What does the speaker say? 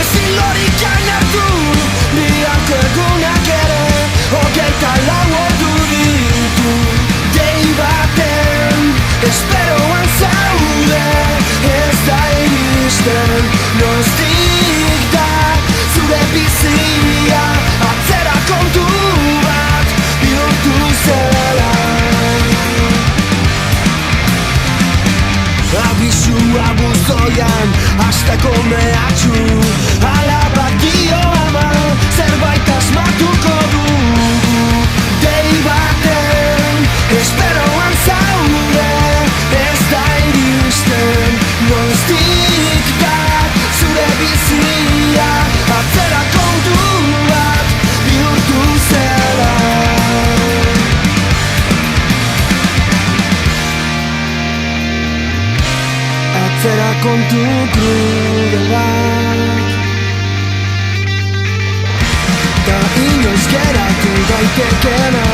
ezin lorik hartu, biharko egunak ere hogeita lau ordu ditu. Dei baten esperoan zaude, ez da iristen, noiztik da zure bizia atzera kontu bat bihurtu zela. Abisua buzoian hasteko mehatxu, alabak dio ama zerbait asmatuko dugu. Dei baten esperoan zaude, ez da iristen, noiztik da zure bizia atzera kontu bat bihurtu zela. Atzera kontu krudel bat, da inoiz geratu daitekeena.